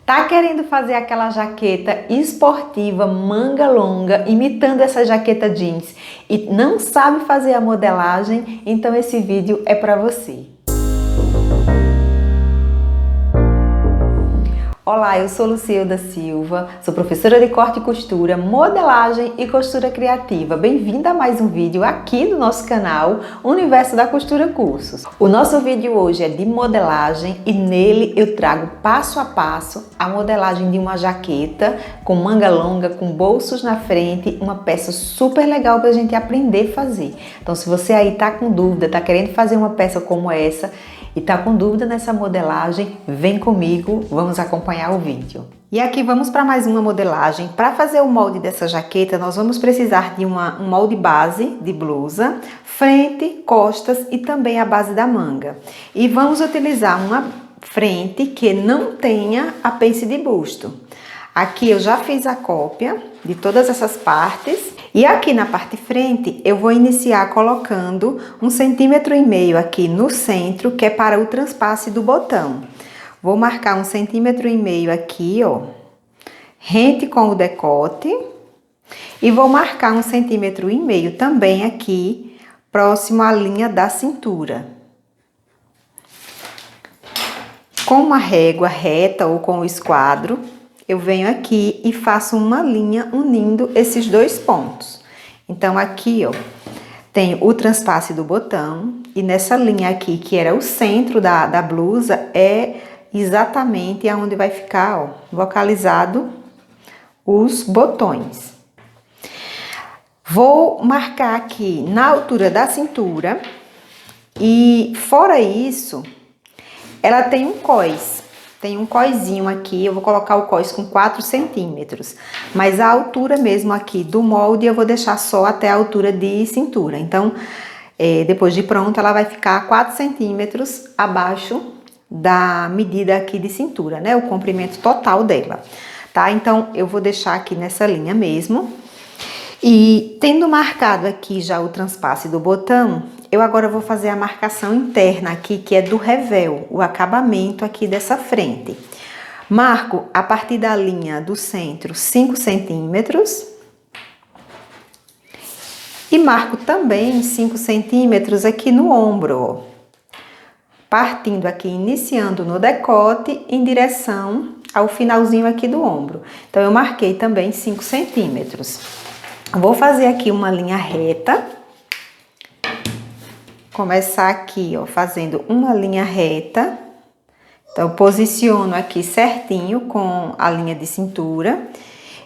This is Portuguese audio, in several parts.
Tá querendo fazer aquela jaqueta esportiva, manga longa, imitando essa jaqueta jeans e não sabe fazer a modelagem? Então esse vídeo é para você. Olá, eu sou Lucilda Silva, sou professora de corte e costura, modelagem e costura criativa. Bem-vinda a mais um vídeo aqui do nosso canal Universo da Costura Cursos. O nosso vídeo hoje é de modelagem e nele eu trago passo a passo a modelagem de uma jaqueta com manga longa, com bolsos na frente, uma peça super legal para a gente aprender a fazer. Então, se você aí tá com dúvida, tá querendo fazer uma peça como essa, e tá com dúvida nessa modelagem, vem comigo, vamos acompanhar o vídeo. E aqui vamos para mais uma modelagem. Para fazer o molde dessa jaqueta, nós vamos precisar de um molde base de blusa, frente, costas e também a base da manga. E vamos utilizar uma frente que não tenha a pence de busto. Aqui eu já fiz a cópia de todas essas partes. E aqui na parte frente, eu vou iniciar colocando 1,5 cm aqui no centro, que é para o transpasse do botão. Vou marcar 1,5 cm aqui, ó, rente com o decote. E vou marcar 1,5 cm também aqui, próximo à linha da cintura. Com uma régua reta ou com o esquadro, eu venho aqui e faço uma linha unindo esses dois pontos. Então, aqui, ó, tem o transpasse do botão e nessa linha aqui, que era o centro da blusa, é exatamente aonde vai ficar, ó, localizado os botões. Vou marcar aqui na altura da cintura e, fora isso, ela tem um cós. Tem um coisinho aqui, eu vou colocar o cós com 4 centímetros. Mas a altura mesmo aqui do molde eu vou deixar só até a altura de cintura. Então, depois de pronto, ela vai ficar 4 centímetros abaixo da medida aqui de cintura, né? O comprimento total dela, tá? Então, eu vou deixar aqui nessa linha mesmo. E tendo marcado aqui já o transpasse do botão, eu agora vou fazer a marcação interna aqui, que é do revel, o acabamento aqui dessa frente. Marco a partir da linha do centro 5 centímetros. E marco também 5 centímetros aqui no ombro, ó. Partindo aqui, iniciando no decote, em direção ao finalzinho aqui do ombro. Então, eu marquei também 5 centímetros. Vou fazer aqui uma linha reta. Começar aqui, ó, fazendo uma linha reta. Então, eu posiciono aqui certinho com a linha de cintura.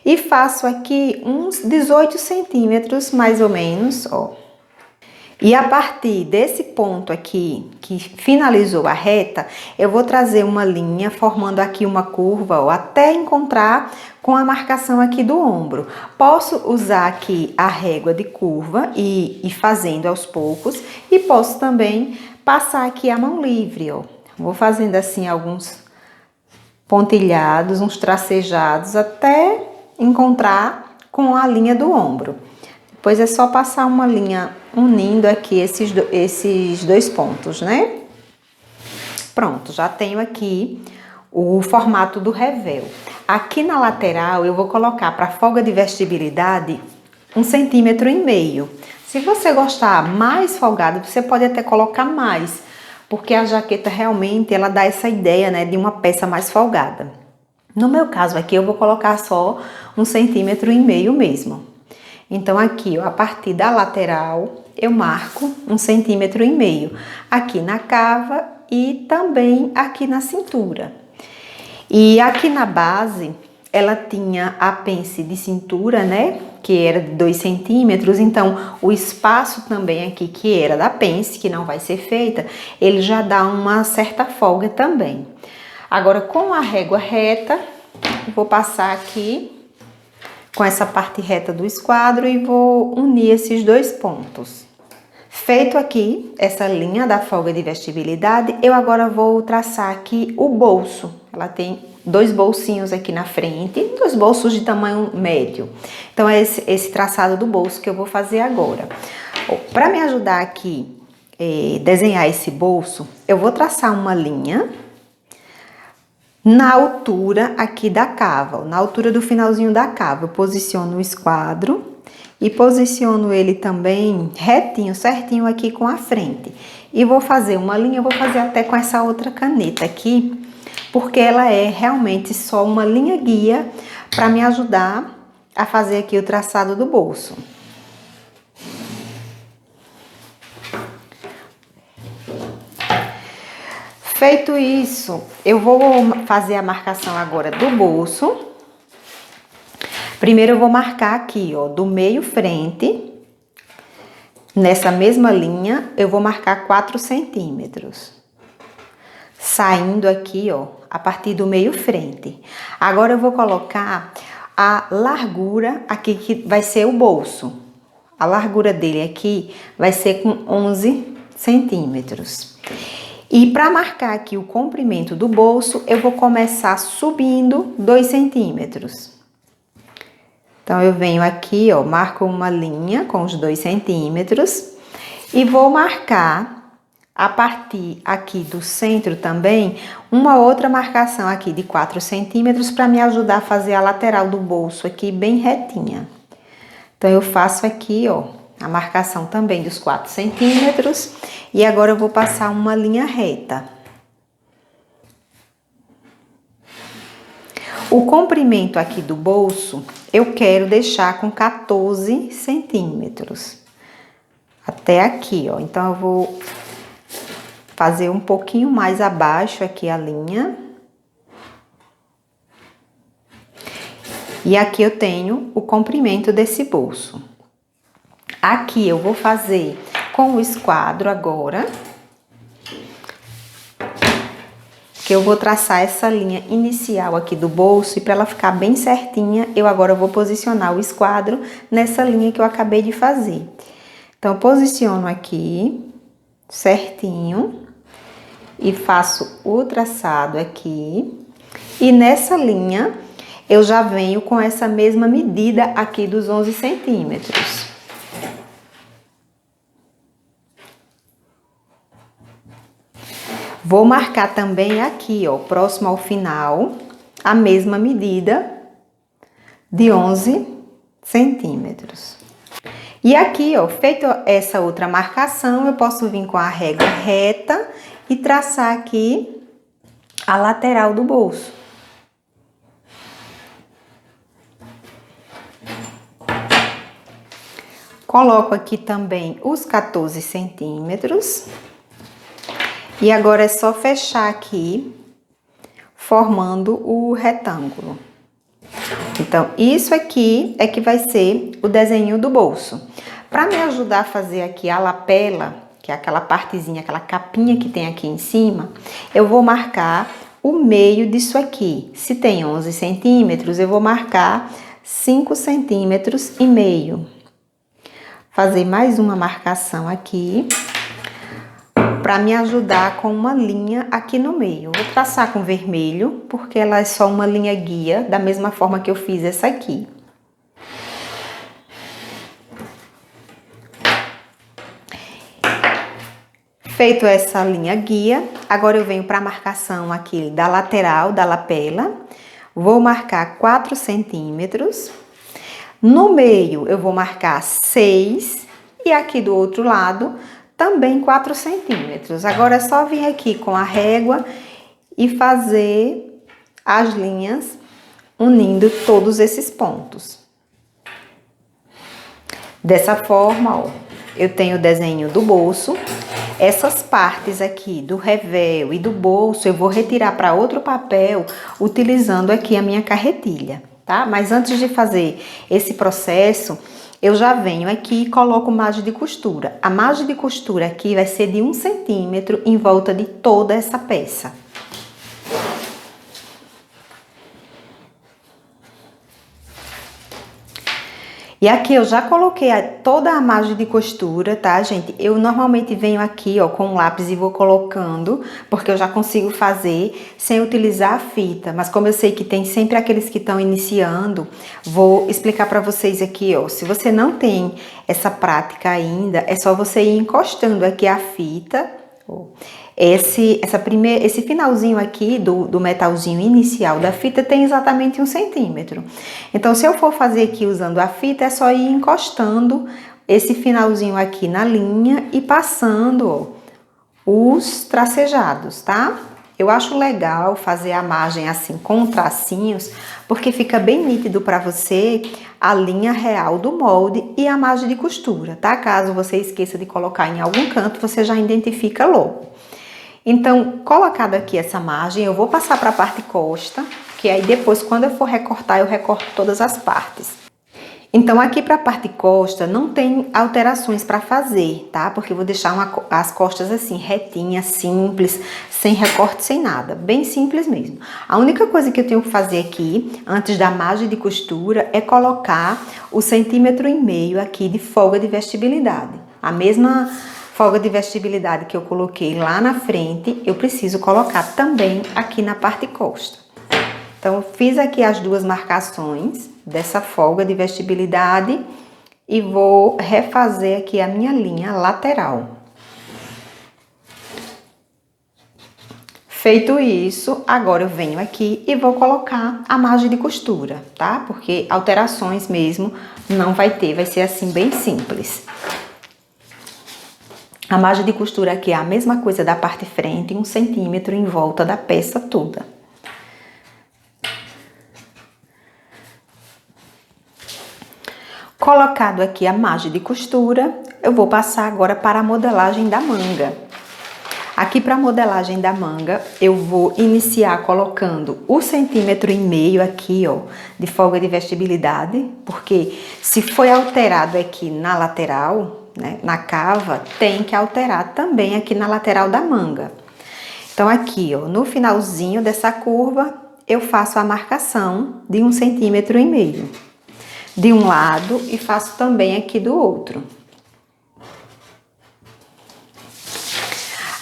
E faço aqui uns 18 centímetros, mais ou menos, ó. E a partir desse ponto aqui, que finalizou a reta, eu vou trazer uma linha, formando aqui uma curva, ó, até encontrar com a marcação aqui do ombro. Posso usar aqui a régua de curva e fazendo aos poucos. E posso também passar aqui a mão livre, ó. Vou fazendo assim alguns pontilhados, uns tracejados, até encontrar com a linha do ombro. Depois é só passar uma linha unindo aqui esses dois pontos, né? Pronto, já tenho aqui o formato do revel. Aqui na lateral eu vou colocar para folga de vestibilidade 1,5 cm. Se você gostar mais folgado, você pode até colocar mais, porque a jaqueta realmente ela dá essa ideia, né, de uma peça mais folgada. No meu caso aqui eu vou colocar só 1,5 cm mesmo. Então, aqui, ó, a partir da lateral, eu marco 1,5 cm aqui na cava e também aqui na cintura. E aqui na base, ela tinha a pence de cintura, né, que era de 2 centímetros. Então, o espaço também aqui, que era da pence, que não vai ser feita, ele já dá uma certa folga também. Agora, com a régua reta, eu vou passar aqui com essa parte reta do esquadro e vou unir esses dois pontos. Feito aqui essa linha da folga de vestibilidade, eu agora vou traçar aqui o bolso. Ela tem dois bolsinhos aqui na frente, dois bolsos de tamanho médio. Então, é esse traçado do bolso que eu vou fazer agora. Para me ajudar aqui desenhar esse bolso, eu vou traçar uma linha na altura aqui da cava, na altura do finalzinho da cava. Eu posiciono o esquadro e posiciono ele também retinho, certinho aqui com a frente. E vou fazer uma linha, eu vou fazer até com essa outra caneta aqui, porque ela é realmente só uma linha guia para me ajudar a fazer aqui o traçado do bolso. Feito isso, eu vou fazer a marcação agora do bolso. Primeiro eu vou marcar aqui, ó, do meio frente, nessa mesma linha, eu vou marcar 4 centímetros. Saindo aqui, ó, a partir do meio frente. Agora eu vou colocar a largura aqui, que vai ser o bolso. A largura dele aqui vai ser com 11 centímetros. E para marcar aqui o comprimento do bolso, eu vou começar subindo 2 centímetros. Então, eu venho aqui, ó, marco uma linha com os 2 centímetros e vou marcar a partir aqui do centro também, uma outra marcação aqui de 4 centímetros para me ajudar a fazer a lateral do bolso aqui bem retinha. Então, eu faço aqui, ó, a marcação também dos 4 centímetros e agora eu vou passar uma linha reta. O comprimento aqui do bolso, eu quero deixar com 14 centímetros. Até aqui, ó. Então, eu vou fazer um pouquinho mais abaixo aqui a linha. E aqui eu tenho o comprimento desse bolso. Aqui eu vou fazer com o esquadro agora, que eu vou traçar essa linha inicial aqui do bolso, e para ela ficar bem certinha, eu agora vou posicionar o esquadro nessa linha que eu acabei de fazer. Então, eu posiciono aqui certinho e faço o traçado aqui. E nessa linha, eu já venho com essa mesma medida aqui dos 11 centímetros. Vou marcar também aqui, ó, próximo ao final, a mesma medida de 11 centímetros. E aqui, ó, feito essa outra marcação, eu posso vir com a régua reta e traçar aqui a lateral do bolso. Coloco aqui também os 14 centímetros. E agora é só fechar aqui, formando o retângulo. Então, isso aqui é que vai ser o desenho do bolso. Para me ajudar a fazer aqui a lapela, que é aquela partezinha, aquela capinha que tem aqui em cima, eu vou marcar o meio disso aqui. Se tem 11 centímetros, eu vou marcar 5 centímetros e meio. Fazer mais uma marcação aqui, para me ajudar com uma linha aqui no meio. Vou traçar com vermelho, porque ela é só uma linha guia, da mesma forma que eu fiz essa aqui. Feito essa linha guia, agora eu venho para a marcação aqui da lateral da lapela. Vou marcar 4 centímetros. No meio, eu vou marcar 6 e aqui do outro lado também 4 centímetros. Agora é só vir aqui com a régua e fazer as linhas unindo todos esses pontos. Dessa forma, ó, eu tenho o desenho do bolso. Essas partes aqui do revel e do bolso eu vou retirar para outro papel utilizando aqui a minha carretilha, tá? Mas antes de fazer esse processo, eu já venho aqui e coloco margem de costura. A margem de costura aqui vai ser de 1 centímetro em volta de toda essa peça. E aqui eu já coloquei toda a margem de costura, tá, gente? Eu normalmente venho aqui, ó, com o lápis e vou colocando, porque eu já consigo fazer sem utilizar a fita. Mas como eu sei que tem sempre aqueles que estão iniciando, vou explicar pra vocês aqui, ó. Se você não tem essa prática ainda, é só você ir encostando aqui a fita, Esse finalzinho aqui do metalzinho inicial da fita tem exatamente 1 centímetro. Então, se eu for fazer aqui usando a fita, é só ir encostando esse finalzinho aqui na linha e passando, ó, os tracejados, tá? Eu acho legal fazer a margem assim com tracinhos, porque fica bem nítido para você a linha real do molde e a margem de costura, tá? Caso você esqueça de colocar em algum canto, você já identifica logo. Então, colocado aqui essa margem, eu vou passar para a parte costa, que aí depois, quando eu for recortar, eu recorto todas as partes. Então, aqui para a parte costa, não tem alterações para fazer, tá? Porque eu vou deixar as costas assim, retinhas, simples, sem recorte, sem nada. Bem simples mesmo. A única coisa que eu tenho que fazer aqui, antes da margem de costura, é colocar o 1,5 centímetros aqui de folga de vestibilidade. A mesma folga de vestibilidade que eu coloquei lá na frente, eu preciso colocar também aqui na parte costa. Então, eu fiz aqui as duas marcações dessa folga de vestibilidade e vou refazer aqui a minha linha lateral. Feito isso, agora eu venho aqui e vou colocar a margem de costura, tá? Porque alterações mesmo não vai ter, vai ser assim bem simples. A margem de costura aqui é a mesma coisa da parte frente, 1 centímetro em volta da peça toda. Colocado aqui a margem de costura, eu vou passar agora para a modelagem da manga. Aqui para a modelagem da manga, eu vou iniciar colocando o 1,5 centímetros aqui, ó, de folga de vestibilidade, porque se foi alterado aqui na lateral, né, na cava, tem que alterar também aqui na lateral da manga. Então aqui, ó, no finalzinho dessa curva, eu faço a marcação de 1,5 centímetros de um lado e faço também aqui do outro.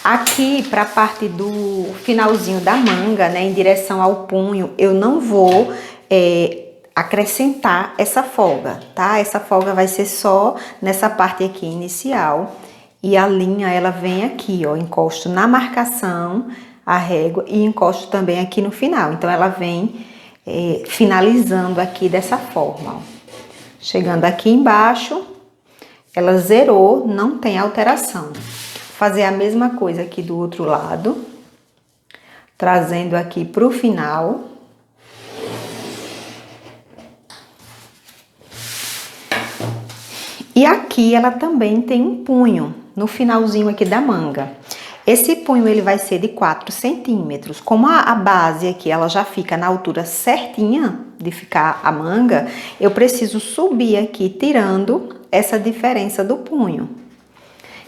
Aqui para a parte do finalzinho da manga, né, em direção ao punho, eu não vou acrescentar essa folga, tá? Essa folga vai ser só nessa parte aqui inicial e a linha ela vem aqui, ó, encosto na marcação, a régua e encosto também aqui no final. Então ela vem finalizando aqui dessa forma, ó. Chegando aqui embaixo, ela zerou, não tem alteração. Fazer a mesma coisa aqui do outro lado, trazendo aqui para o final. E aqui ela também tem um punho, no finalzinho aqui da manga. Esse punho ele vai ser de 4 centímetros. Como a base aqui ela já fica na altura certinha de ficar a manga, eu preciso subir aqui tirando essa diferença do punho.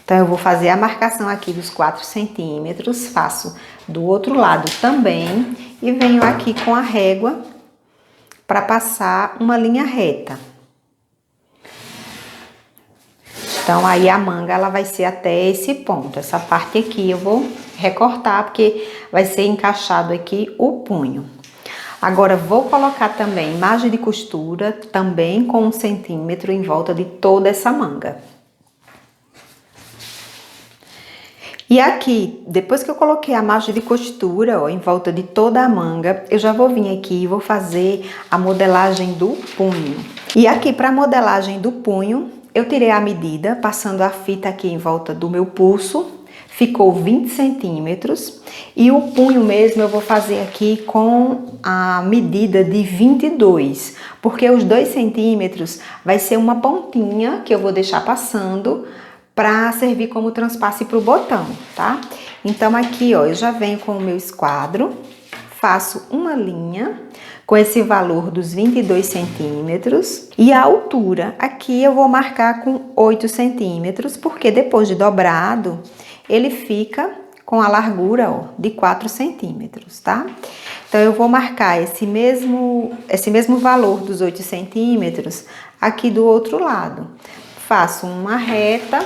Então, eu vou fazer a marcação aqui dos 4 centímetros, faço do outro lado também e venho aqui com a régua para passar uma linha reta. Então, aí a manga, ela vai ser até esse ponto. Essa parte aqui eu vou recortar, porque vai ser encaixado aqui o punho. Agora, vou colocar também margem de costura, também com 1 centímetro em volta de toda essa manga. E aqui, depois que eu coloquei a margem de costura, ó, em volta de toda a manga, eu já vou vir aqui e vou fazer a modelagem do punho. E aqui, para a modelagem do punho, eu tirei a medida, passando a fita aqui em volta do meu pulso, ficou 20 centímetros. E o punho mesmo eu vou fazer aqui com a medida de 22, porque os 2 centímetros vai ser uma pontinha que eu vou deixar passando para servir como transpasse para o botão, tá? Então aqui, ó, eu já venho com o meu esquadro, faço uma linha com esse valor dos 22 centímetros e a altura aqui eu vou marcar com 8 centímetros, porque depois de dobrado ele fica com a largura, ó, de 4 centímetros, tá? Então eu vou marcar esse mesmo valor dos 8 centímetros aqui do outro lado. Faço uma reta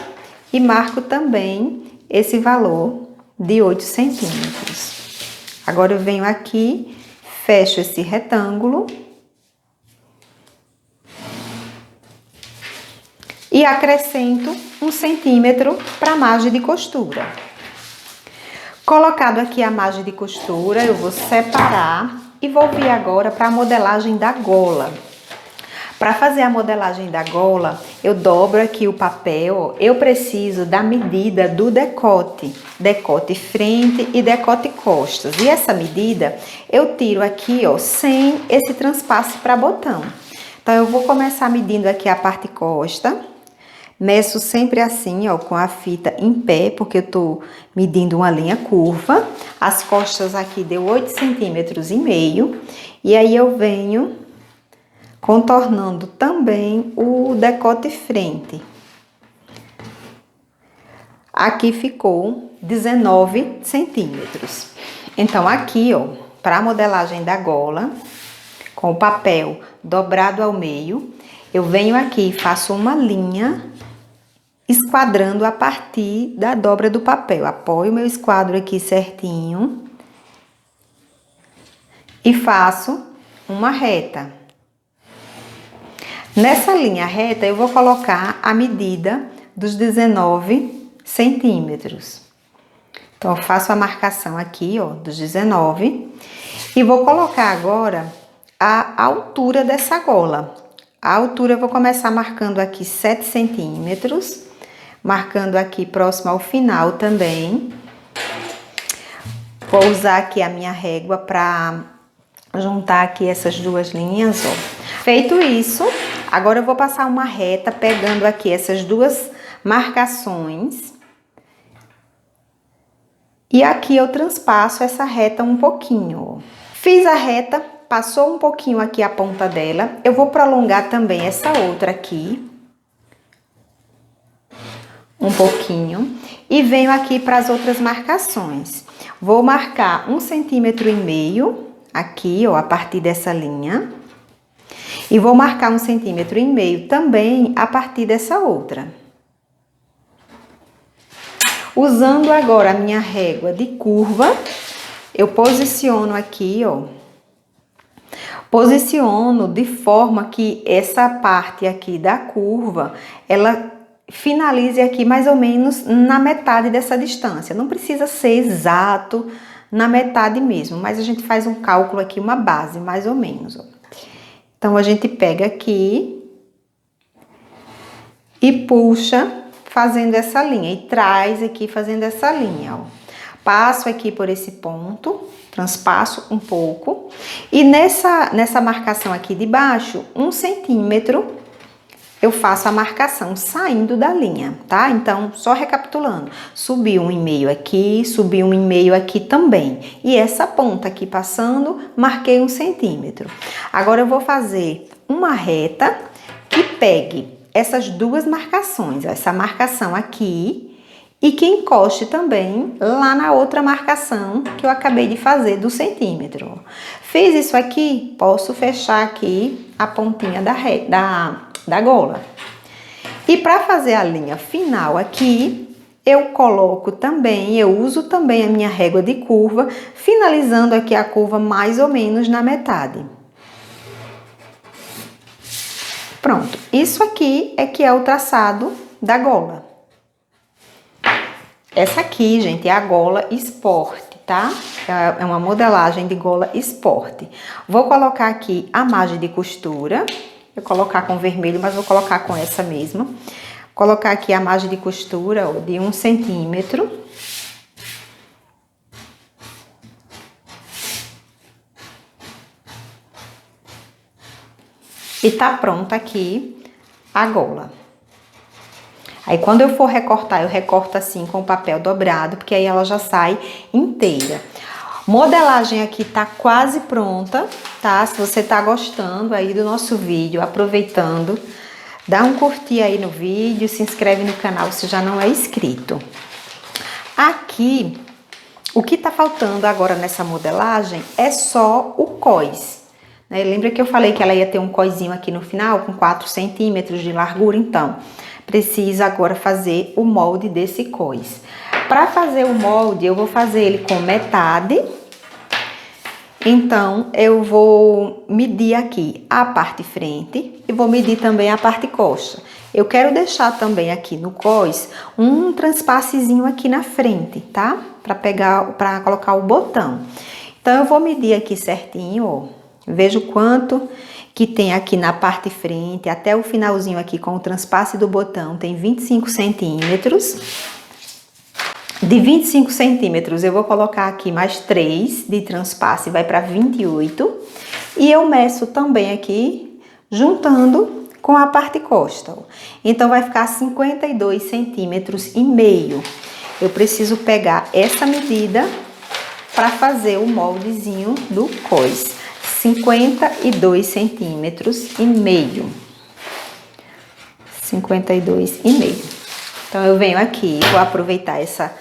e marco também esse valor de 8 centímetros. Agora eu venho aqui, fecho esse retângulo e acrescento 1 centímetro para a margem de costura. Colocado aqui a margem de costura, eu vou separar e vou vir agora para a modelagem da gola. Para fazer a modelagem da gola, eu dobro aqui o papel, eu preciso da medida do decote, decote frente e decote costas. E essa medida eu tiro aqui, ó, sem esse transpasse para botão. Então, eu vou começar medindo aqui a parte costa. Meço sempre assim, ó, com a fita em pé, porque eu tô medindo uma linha curva. As costas aqui deu 8,5 cm. E aí, eu venho contornando também o decote frente. Aqui ficou 19 centímetros. Então, aqui, ó, para a modelagem da gola, com o papel dobrado ao meio, eu venho aqui e faço uma linha esquadrando a partir da dobra do papel. Apoio meu esquadro aqui certinho e faço uma reta. Nessa linha reta, eu vou colocar a medida dos 19 centímetros. Então, eu faço a marcação aqui, ó, dos 19 e vou colocar agora a altura dessa gola. A altura eu vou começar marcando aqui 7 centímetros, marcando aqui próximo ao final também. Vou usar aqui a minha régua para juntar aqui essas duas linhas, ó. Feito isso, agora eu vou passar uma reta pegando aqui essas duas marcações. E aqui eu transpasso essa reta um pouquinho. Fiz a reta, passou um pouquinho aqui a ponta dela. Eu vou prolongar também essa outra aqui. Um pouquinho. E venho aqui para as outras marcações. Vou marcar 1,5 centímetro aqui, ó, a partir dessa linha. E vou marcar 1,5 centímetro também a partir dessa outra. Usando agora a minha régua de curva, eu posiciono aqui, ó. Posiciono de forma que essa parte aqui da curva, ela finalize aqui mais ou menos na metade dessa distância. Não precisa ser exato na metade mesmo, mas a gente faz um cálculo aqui, uma base, mais ou menos, ó. Então, a gente pega aqui e puxa fazendo essa linha e traz aqui fazendo essa linha, ó. Passo aqui por esse ponto, transpasso um pouco e nessa marcação aqui de baixo, 1 centímetro, eu faço a marcação saindo da linha, tá? Então, só recapitulando, subi 1,5 aqui, subi 1,5 aqui também. E essa ponta aqui passando, marquei 1 centímetro. Agora, eu vou fazer uma reta que pegue essas duas marcações, ó, essa marcação aqui e que encoste também lá na outra marcação que eu acabei de fazer do centímetro. Fiz isso aqui, posso fechar aqui a pontinha da gola. E para fazer a linha final aqui, eu coloco também, eu uso também a minha régua de curva, finalizando aqui a curva mais ou menos na metade. Pronto, isso aqui é que é o traçado da gola. Essa aqui, gente, é a gola esporte, tá? É uma modelagem de gola esporte. Vou colocar aqui a margem de costura. Vou colocar com vermelho, mas vou colocar com essa mesma. Colocar aqui a margem de costura, ó, de 1 centímetro. E tá pronta aqui a gola. Aí, quando eu for recortar, eu recorto assim com o papel dobrado, porque aí ela já sai inteira. Modelagem aqui tá quase pronta, tá? Se você tá gostando aí do nosso vídeo, aproveitando, dá um curtir aí no vídeo, se inscreve no canal se já não é inscrito. Aqui, o que tá faltando agora nessa modelagem é só o cós. Né? Lembra que eu falei que ela ia ter um coisinho aqui no final, com 4 centímetros de largura? Então, precisa agora fazer o molde desse cós. Para fazer o molde, eu vou fazer ele com metade. Então, eu vou medir aqui a parte frente e vou medir também a parte costa. Eu quero deixar também aqui no cós um transpassezinho aqui na frente, tá? para colocar o botão. Então, eu vou medir aqui certinho, ó. Vejo quanto que tem aqui na parte frente, até o finalzinho aqui com o transpasse do botão, tem 25 centímetros. De 25 centímetros, eu vou colocar aqui mais 3 de transpasse, vai para 28. E eu meço também aqui, juntando com a parte costa. Então, vai ficar 52 centímetros e meio. Eu preciso pegar essa medida para fazer o moldezinho do cós. 52 centímetros e meio. 52 e meio. Então, eu venho aqui, vou aproveitar essa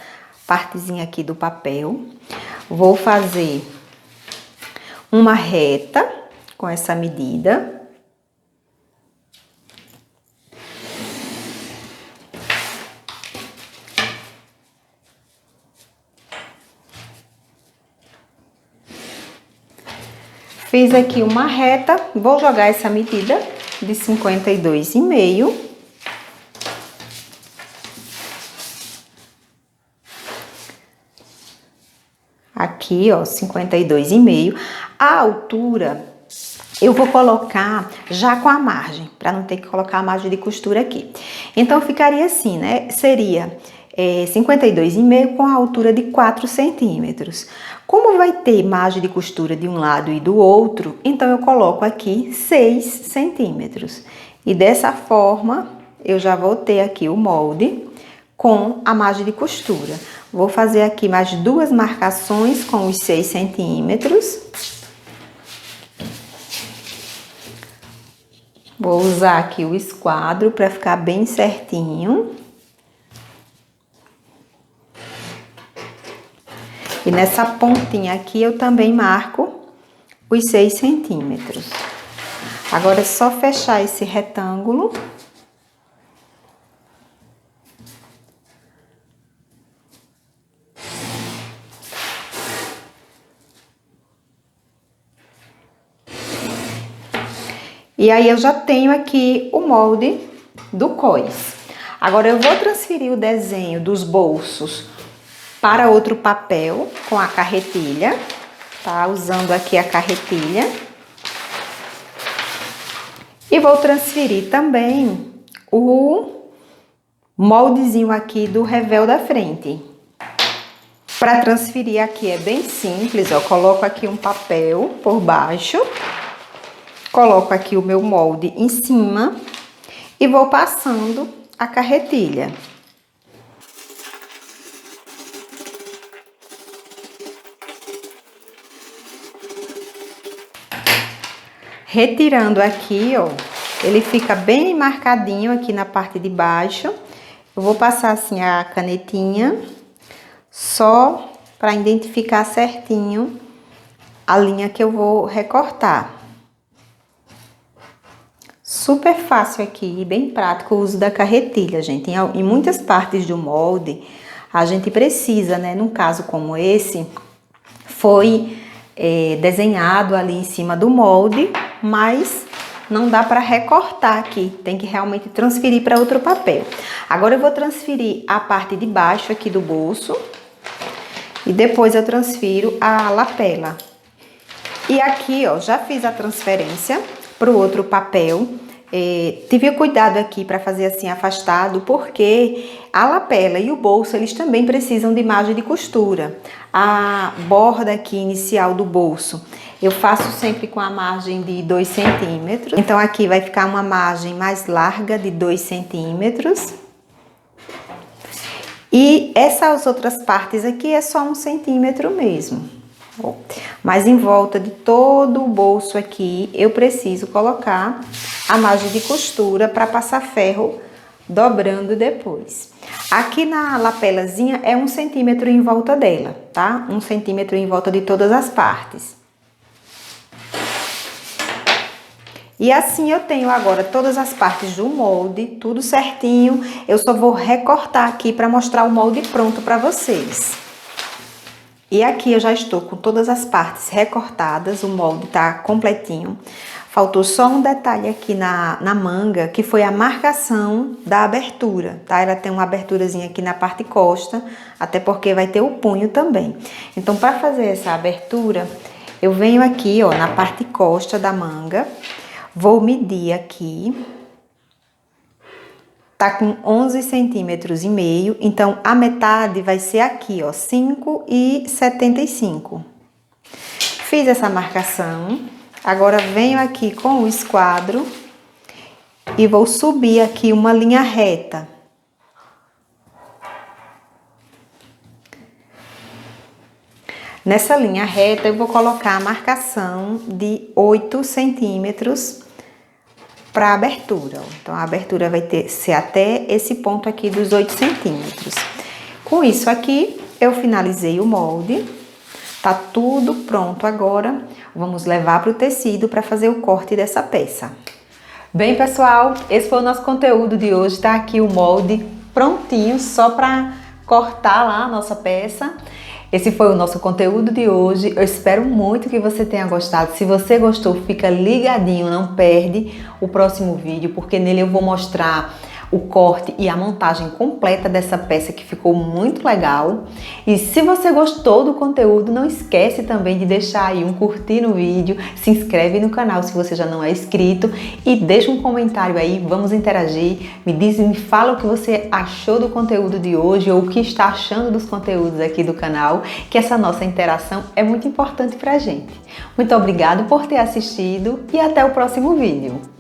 partezinha aqui do papel. Vou fazer uma reta com essa medida. Fiz aqui uma reta, vou jogar essa medida de 52,5. Aqui, ó, 52,5. A altura eu vou colocar já com a margem, para não ter que colocar a margem de costura aqui. Então, ficaria assim, né? Seria 52,5 com a altura de 4 centímetros. Como vai ter margem de costura de um lado e do outro, então eu coloco aqui 6 centímetros. E dessa forma, eu já vou ter aqui o molde com a margem de costura. Vou fazer aqui mais 2 marcações com os 6 centímetros. Vou usar aqui o esquadro para ficar bem certinho. E nessa pontinha aqui eu também marco os 6 centímetros. Agora é só fechar esse retângulo. E aí, eu já tenho aqui o molde do cós. Agora, eu vou transferir o desenho dos bolsos para outro papel com a carretilha, tá? Usando aqui a carretilha. E vou transferir também o moldezinho aqui do revel da frente. Para transferir aqui é bem simples, ó. Coloco aqui um papel por baixo. Coloco aqui o meu molde em cima e vou passando a carretilha. Retirando aqui, ó, ele fica bem marcadinho aqui na parte de baixo. Eu vou passar assim a canetinha, só para identificar certinho a linha que eu vou recortar. Super fácil aqui, bem prático o uso da carretilha, gente. Em muitas partes do molde, a gente precisa, né? Num caso como esse, foi desenhado ali em cima do molde, mas não dá para recortar aqui. Tem que realmente transferir para outro papel. Agora eu vou transferir a parte de baixo aqui do bolso e depois eu transfiro a lapela. E aqui, ó, já fiz a transferência para o outro papel. Tive cuidado aqui para fazer assim afastado, porque a lapela e o bolso, eles também precisam de margem de costura. A borda aqui inicial do bolso, eu faço sempre com a margem de 2 centímetros. Então, aqui vai ficar uma margem mais larga de 2 centímetros. E essas outras partes aqui é só 1 centímetro mesmo. Mas em volta de todo o bolso aqui, eu preciso colocar a margem de costura para passar ferro dobrando depois. Aqui na lapelazinha é 1 centímetro em volta dela, tá? 1 centímetro em volta de todas as partes. E assim eu tenho agora todas as partes do molde, tudo certinho. Eu só vou recortar aqui para mostrar o molde pronto para vocês. E aqui eu já estou com todas as partes recortadas, o molde tá completinho. Faltou só um detalhe aqui na manga, que foi a marcação da abertura, tá? Ela tem uma aberturazinha aqui na parte costa, até porque vai ter o punho também. Então, para fazer essa abertura, eu venho aqui, ó, na parte costa da manga, vou medir aqui. Tá com 11 centímetros e meio, então a metade vai ser aqui, ó, 5,75. Fiz essa marcação, agora venho aqui com o esquadro e vou subir aqui uma linha reta. Nessa linha reta eu vou colocar a marcação de 8 centímetros para a abertura. Então, a abertura vai ser até esse ponto aqui dos 8 centímetros. Com isso aqui, eu finalizei o molde. Tá tudo pronto agora. Vamos levar para o tecido para fazer o corte dessa peça. Bem, pessoal, esse foi o nosso conteúdo de hoje. Tá aqui o molde prontinho, só para cortar lá a nossa peça. Esse foi o nosso conteúdo de hoje. Eu espero muito que você tenha gostado. Se você gostou, fica ligadinho, não perde o próximo vídeo, porque nele eu vou mostrar o corte e a montagem completa dessa peça que ficou muito legal. E se você gostou do conteúdo, não esquece também de deixar aí um curtir no vídeo, se inscreve no canal se você já não é inscrito e deixa um comentário aí, vamos interagir, me fala o que você achou do conteúdo de hoje ou o que está achando dos conteúdos aqui do canal, que essa nossa interação é muito importante pra gente. Muito obrigado por ter assistido e até o próximo vídeo.